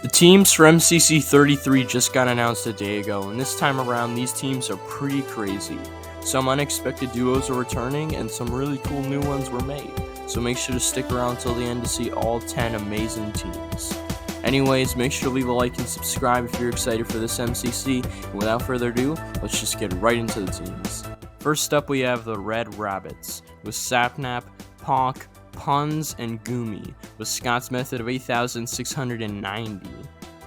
The teams for MCC 33 just got announced a day ago, and this time around, these teams are pretty crazy. Some unexpected duos are returning, and some really cool new ones were made, so make sure to stick around till the end to see all 10 amazing teams. Anyways, make sure to leave a like and subscribe if you're excited for this MCC, and without further ado, let's just get right into the teams. First up, we have the Red Rabbits, with Sapnap, Ponk, Punz, and Goomy, with Scott's method of 8,690.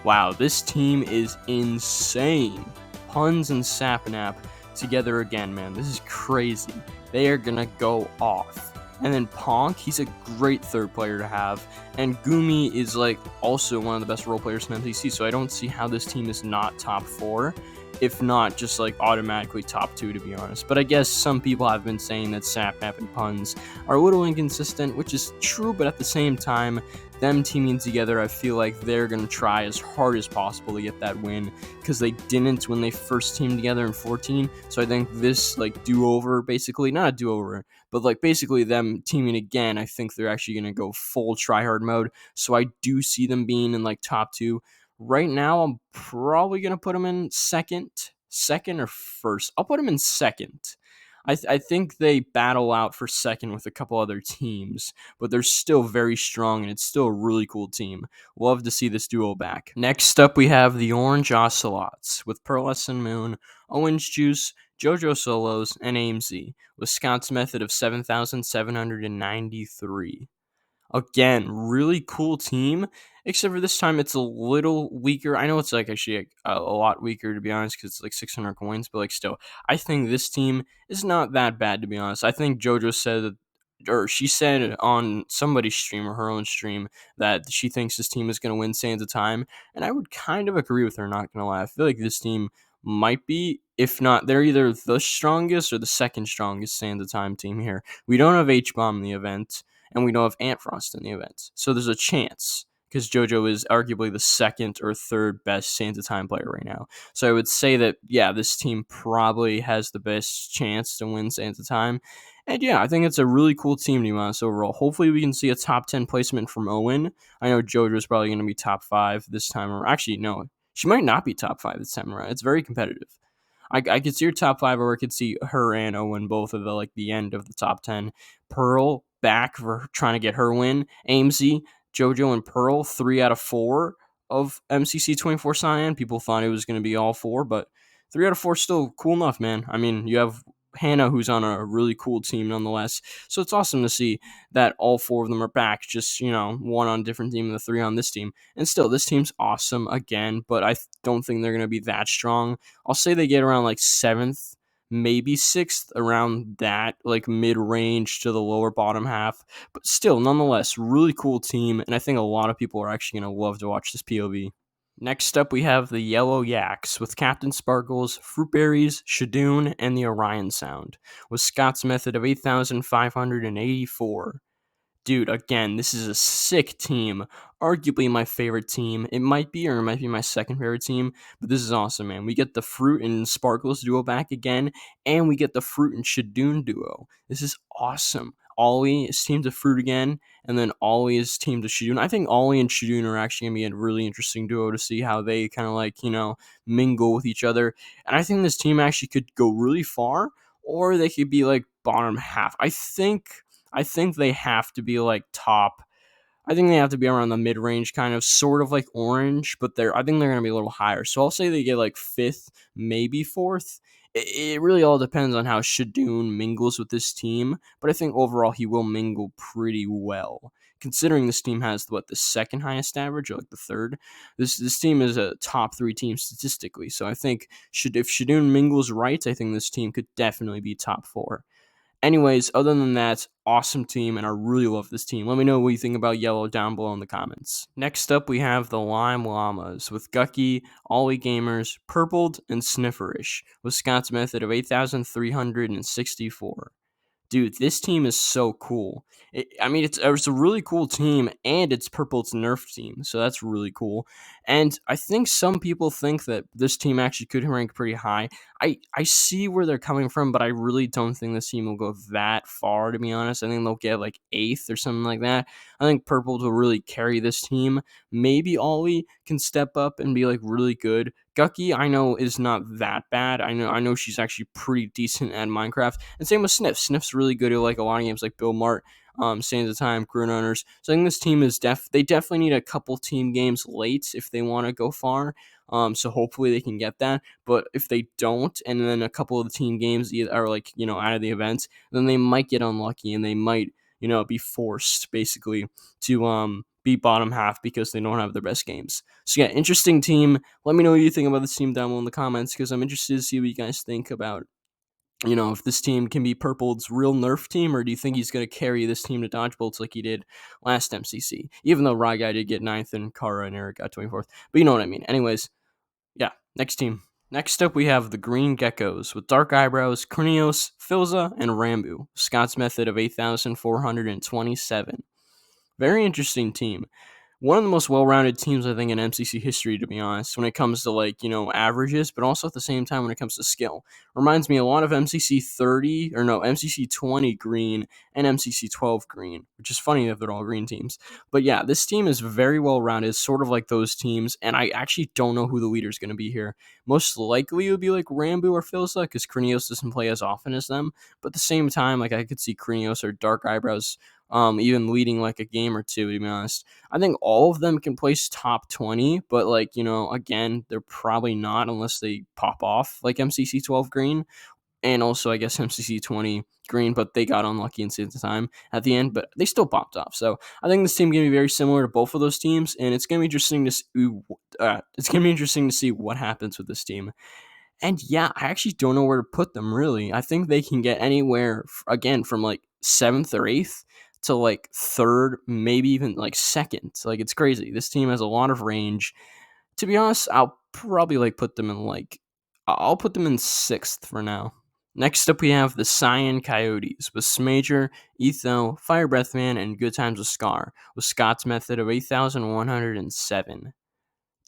Wow, this team is insane. Punz and Sapnap together again, man. This is crazy. They are gonna go off. And then Ponk, he's a great third player to have. And Goomy is like also one of the best role players in MCC, so I don't see how this team is not top 4. If not, just like automatically top 2, to be honest. But I guess some people have been saying that Sapnap and Punz are a little inconsistent, which is true, but at the same time, them teaming together, I feel like they're going to try as hard as possible to get that win, because they didn't when they first teamed together in 14. So I think this like do-over, basically, not a do-over, but like basically them teaming again, I think they're actually going to go full try-hard mode. So I do see them being in like top 2. Right now, I'm probably going to put them in second or first. I'll put them in second. I think they battle out for second with a couple other teams, but they're still very strong, and it's still a really cool team. Love to see this duo back. Next up, we have the Orange OCELOTS, with Pearlescent Moon, Orange Juice, JojoSolos, and AMZ, with Scott's method of 7,793. Again, really cool team, except for this time it's a little weaker. I know it's like actually a lot weaker, to be honest, because it's like 600 coins, but like still, I think this team is not that bad, to be honest. I think JoJo said that, or she said on somebody's stream or her own stream, that she thinks this team is going to win Sands of Time, and I would kind of agree with her, not going to lie. I feel like this team might be, if not, they're either the strongest or the second strongest Sands of Time team here. We don't have H-Bomb in the event, and we don't have Antfrost in the event. So there's a chance, because JoJo is arguably the second or third best Sands of Time player right now. So I would say that, yeah, this team probably has the best chance to win Sands of Time. And yeah, I think it's a really cool team, to be honest, overall. Hopefully we can see a top 10 placement from Owen. I know JoJo's probably going to be top 5 this time. Or actually, no, she might not be top 5 this time around. It's very competitive. I could see her top 5, or I could see her and Owen both at the end of the top 10. Pearl back for trying to get her win. AMZ, JoJo, and Pearl, 3 out of 4 of MCC 24 CYAN. People thought it was going to be all 4, but 3 out of 4 is still cool enough, man. I mean, you have Hannah, who's on a really cool team nonetheless. So it's awesome to see that all 4 of them are back. Just, one on a different team and the 3 on this team. And still, this team's awesome again, but I don't think they're going to be that strong. I'll say they get around like 7th, maybe 6th, around that, like mid-range to the lower bottom half. But still, nonetheless, really cool team, and I think a lot of people are actually going to love to watch this POV. Next up, we have the Yellow YAKS, with Captain Sparkles, Fruitberries, Shadoon, and the Orion Sound, with Scott's method of 8,584. Dude, again, this is a sick team. Arguably my favorite team. It might be my second favorite team, but this is awesome, man. We get the Fruit and Sparkles duo back again, and we get the Fruit and Shadoon duo. This is awesome. Ollie is teamed to Fruit again, and then Ollie is teamed to Shadoon. I think Ollie and Shadoon are actually going to be a really interesting duo to see how they kind of like, mingle with each other. And I think this team actually could go really far, or they could be like bottom half. I think they have to be like top. I think they have to be around the mid-range, kind of, sort of like Orange, but I think they're going to be a little higher. So I'll say they get like 5th, maybe 4th. It really all depends on how Shadoon mingles with this team, but I think overall he will mingle pretty well. Considering this team has the second highest average, or like the third, this team is a top 3 team statistically. So I think if Shadoon mingles right, I think this team could definitely be top 4. Anyways, other than that, awesome team, and I really love this team. Let me know what you think about Yellow down below in the comments. Next up, we have the LLAMAS, with Gucky, Ollie Gamers, Purpled, and Snifferish, with Scott's method of 8,364. Dude, this team is so cool. I mean, it's a really cool team, and it's Purple's Nerf team, so that's really cool. And I think some people think that this team actually could rank pretty high. I see where they're coming from, but I really don't think this team will go that far, to be honest. I think they'll get like 8th or something like that. I think Purple will really carry this team. Maybe Ollie can step up and be like really good. Gucky, I know, is not that bad. I know she's actually pretty decent at Minecraft. And same with Sniff. Sniff's really good at like a lot of games like Bill Mart, Sands of Time, Grian owners. So I think this team is they definitely need a couple team games late if they want to go far. So hopefully they can get that. But if they don't, and then a couple of the team games are like, out of the events, then they might get unlucky and they might, be forced basically to be bottom half because they don't have their best games. So yeah, interesting team. Let me know what you think about this team down below in the comments, because I'm interested to see what you guys think about, if this team can be Purple's real Nerf team, or do you think he's going to carry this team to dodgebolts like he did last MCC? Even though Rye Guy did get 9th and Kara and Eric got 24th. But you know what I mean. Anyways, yeah, next team. Next up, we have the Green GECKOS with Dark Eyebrows, Krinios, Philza, and Rambu. Scott's method of 8,427. Very interesting team. One of the most well-rounded teams, I think, in MCC history, to be honest, when it comes to, like, averages, but also at the same time when it comes to skill. Reminds me a lot of MCC 20 green and MCC 12 green, which is funny that they're all green teams. But yeah, this team is very well-rounded, sort of like those teams, and I actually don't know who the leader is going to be here. Most likely it would be, like, Rambu or Philza, because Krinios doesn't play as often as them, but at the same time, like, I could see Krinios or Dark Eyebrows even leading, like, a game or two, to be honest. I think all of them can place top 20, but, like, again, they're probably not unless they pop off, like MCC 12 green, and also, I guess, MCC 20 green, but they got unlucky in the time at the end, but they still popped off. So I think this team going to be very similar to both of those teams, and it's going to be interesting to see what happens with this team. And yeah, I actually don't know where to put them, really. I think they can get anywhere, again, from like 7th or 8th to like 3rd, maybe even like 2nd. Like, it's crazy. This team has a lot of range. To be honest, I'll probably I'll put them in 6th for now. Next up, we have the CYAN COYOTES with Smager, Etho, Fire Breathman, and Good Times with Scar, with Scott's method of 8,107.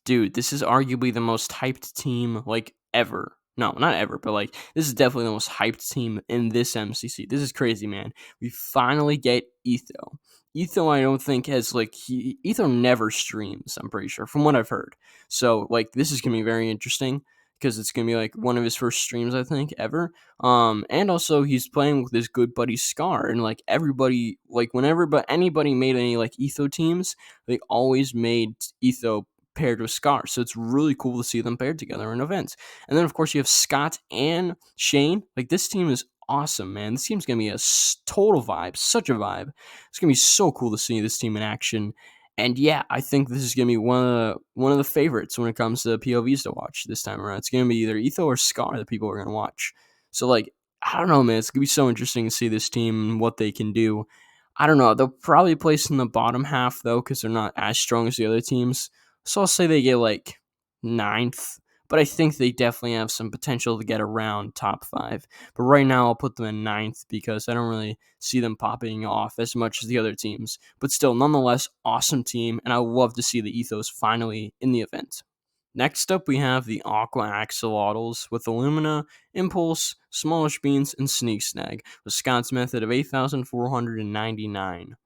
Dude, this is arguably the most hyped team, like, ever. No, not ever, but, like, this is definitely the most hyped team in this MCC. This is crazy, man. We finally get Etho. Etho, I don't think has, like, Etho never streams, I'm pretty sure, from what I've heard. So, like, this is gonna be very interesting, because it's gonna be, like, one of his first streams, I think, ever. And also, he's playing with his good buddy Scar, and, like, everybody, like, whenever anybody made any, like, Etho teams, they always made Etho paired with Scar. So it's really cool to see them paired together in events. And then, of course, you have Scott and Shane. Like, this team is awesome, man. This team's going to be a total vibe, such a vibe. It's going to be so cool to see this team in action. And yeah, I think this is going to be one of the favorites when it comes to POVs to watch this time around. It's going to be either Etho or Scar that people are going to watch. So, like, I don't know, man. It's going to be so interesting to see this team and what they can do. I don't know. They'll probably place in the bottom half, though, because they're not as strong as the other teams. So I'll say they get like 9th, but I think they definitely have some potential to get around top 5. But right now I'll put them in 9th because I don't really see them popping off as much as the other teams. But still, nonetheless, awesome team, and I love to see the Ethos finally in the event. Next up, we have the AQUA AXOLOTLS with Illumina, Impulse, Smallishbeans, and Sneak Snag with Scott's method of 8,499.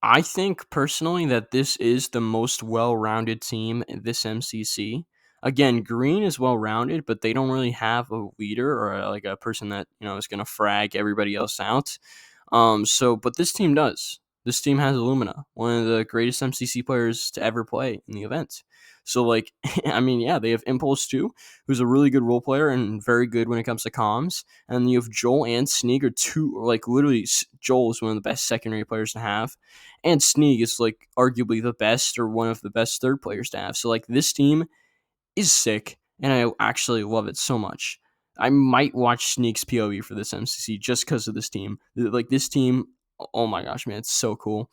I think personally that this is the most well-rounded team in this MCC. Again, Green is well-rounded, but they don't really have a leader or like a person that is going to frag everybody else out. But this team does. This team has Illumina, one of the greatest MCC players to ever play in the event. So, like, I mean, yeah, they have Impulse too, who's a really good role player and very good when it comes to comms. And you have Joel and Sneak are literally, Joel is one of the best secondary players to have. And Sneak is, like, arguably the best or one of the best third players to have. So, like, this team is sick, and I actually love it so much. I might watch Sneak's POV for this MCC just because of this team. Like, this team, oh my gosh, man, it's so cool.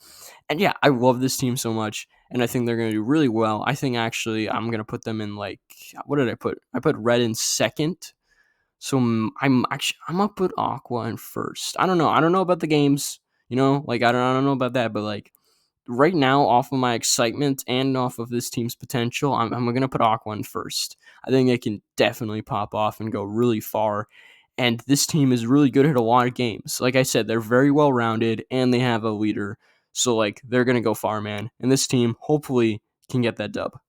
And yeah, I love this team so much, and I think they're going to do really well. I think actually I'm going to put them in, like, what did I put? I put Red in 2nd. So I'm gonna put AQUA in first. I don't know. I don't know about the games. Like I don't know about that, but like right now, off of my excitement and off of this team's potential, I'm going to put AQUA in first. I think they can definitely pop off and go really far. And this team is really good at a lot of games. Like I said, they're very well rounded and they have a leader. So, like, they're going to go far, man. And this team hopefully can get that dub.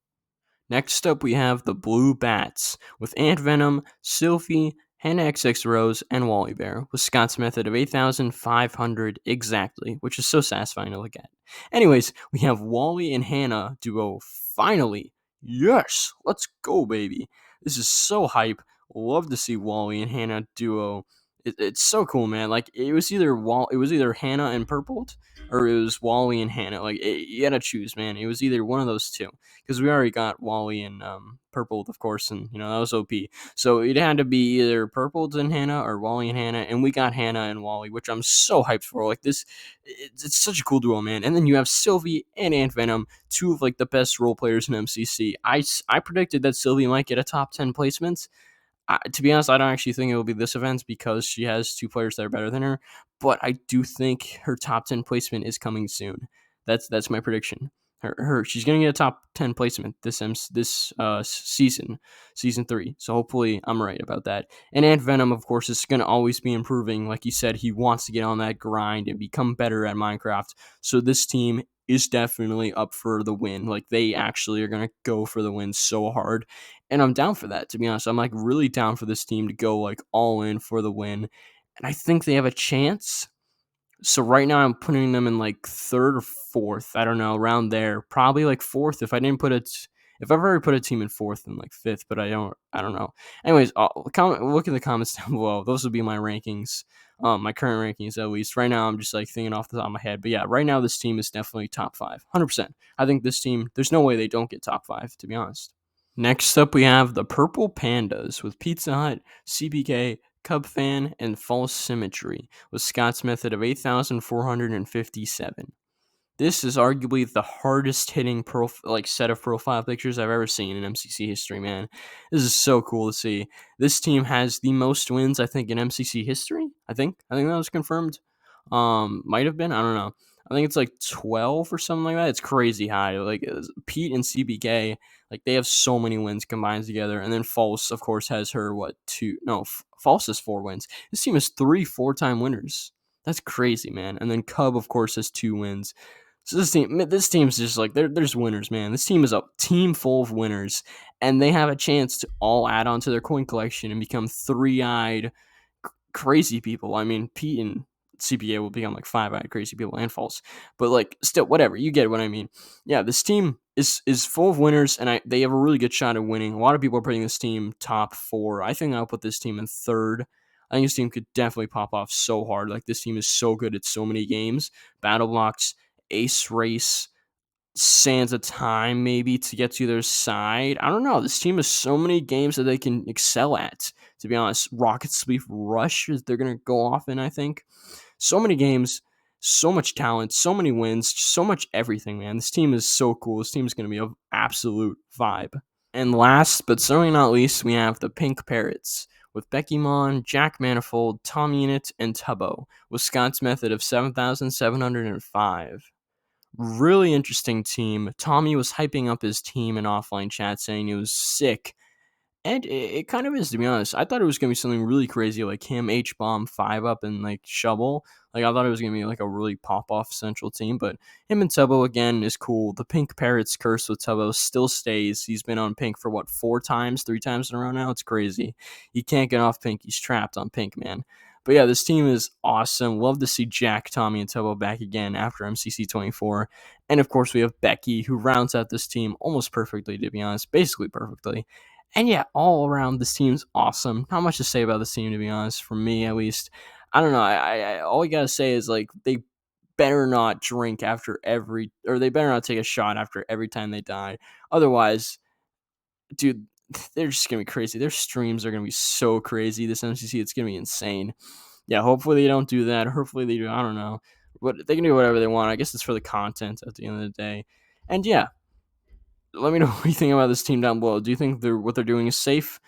Next up, we have the Blue Bats with Ant Venom, Sylphie, Hannah XX Rose, and Wally Bear with Scott's method of 8,500 exactly, which is so satisfying to look at. Anyways, we have Wally and Hannah duo finally. Yes, let's go, baby. This is so hype. Love to see Wally and Hannah duo. It's so cool, man. Like it was either Hannah and Purpled, or it was Wally and Hannah. Like you had to choose, man. It was either one of those two because we already got Wally and Purpled, of course, and that was OP. So it had to be either Purpled and Hannah or Wally and Hannah, and we got Hannah and Wally, which I'm so hyped for. Like this, it's such a cool duo, man. And then you have Sylvie and Ant Venom, two of like the best role players in MCC. I predicted that Sylvie might get a top 10 placement. To be honest, I don't actually think it will be this event because she has two players that are better than her. But I do think her top 10 placement is coming soon. That's my prediction. She's gonna get a top 10 placement this season 3. So hopefully I'm right about that. And Ant Venom, of course, is gonna always be improving. Like he said, he wants to get on that grind and become better at Minecraft. So this team is definitely up for the win. Like they actually are gonna go for the win so hard, and I'm down for that. To be honest, I'm like really down for this team to go like all in for the win, and I think they have a chance. So right now I'm putting them in like third or fourth. I don't know, around there. Probably like fourth if I didn't put it. If I've already put a team in fourth and like fifth, but I don't know. Anyways, look in the comments down below. Those would be my rankings, my current rankings at least. Right now I'm just like thinking off the top of my head, but yeah, right now this team is definitely top 5, 100%. I think this team, there's no way they don't get top 5, to be honest. Next up, we have the Purple Pandas with PeteZahHutt, CPK, Cub Fan, and False Symmetry with Scott's method of 8,457. This is arguably the hardest hitting set of profile pictures I've ever seen in MCC history, man. This is so cool to see. This team has the most wins, I think, in MCC history. I think that was confirmed. Might have been. I don't know. I think it's like 12 or something like that. It's crazy high. Like Pete and CBK, like they have so many wins combined together. And then False, of course, has her two? No, False has 4 wins. This team has 3 4-time winners. That's crazy, man. And then Cub, of course, has 2 wins. So this team's just like there's winners, man. This team is a team full of winners, and they have a chance to all add on to their coin collection and become 3-eyed crazy people. I mean, Pete and CPA will become like 5-eyed crazy people and False, but like still, whatever. You get what I mean. Yeah, this team is full of winners, and they have a really good shot at winning. A lot of people are putting this team top 4. I think I'll put this team in third. I think this team could definitely pop off so hard. Like this team is so good at so many games, battle blocks, ace race, sands of time maybe to get to their side. I don't know. This team has so many games that they can excel at. To be honest, Rocket Sleep Rush is they're gonna go off in. I think so many games, so much talent, so many wins, so much everything. Man, this team is so cool. This team is gonna be an absolute vibe. And last but certainly not least, we have the Pink Parrots with Becky Mon, Jack Manifold, Tommyinnit, and Tubbo with Scott's method of 7,705. Really interesting team. Tommy was hyping up his team in offline chat, saying it was sick. And it kind of is, to be honest. I thought it was going to be something really crazy, like him, H-Bomb, 5-up, and like Shovel. Like, I thought it was going to be like a really pop-off central team, but him and Tubbo, again, is cool. The Pink Parrots curse with Tubbo still stays. He's been on Pink for, 4 times, 3 times in a row now? It's crazy. He can't get off Pink. He's trapped on Pink, man. But yeah, this team is awesome. Love to see Jack, Tommy, and Tubbo back again after MCC 24. And of course, we have Becky, who rounds out this team almost perfectly, to be honest. Basically perfectly. And yeah, all around, this team's awesome. Not much to say about this team, to be honest, for me at least. I don't know. I all you gotta say is like they better not drink after or they better not take a shot after every time they die. Otherwise, dude, they're just gonna be crazy. Their streams are gonna be so crazy. This MCC, it's gonna be insane. Yeah, hopefully they don't do that. Hopefully they do. I don't know, but they can do whatever they want. I guess it's for the content at the end of the day. And yeah, let me know what you think about this team down below. Do you think what they're doing is safe?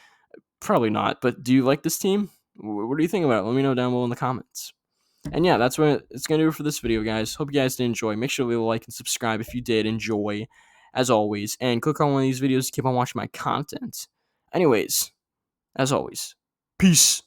Probably not, but do you like this team? What do you think about it? Let me know down below in the comments. And yeah, that's what it's going to do for this video, guys. Hope you guys did enjoy. Make sure to leave a like and subscribe if you did enjoy, as always. And click on one of these videos to keep on watching my content. Anyways, as always, peace.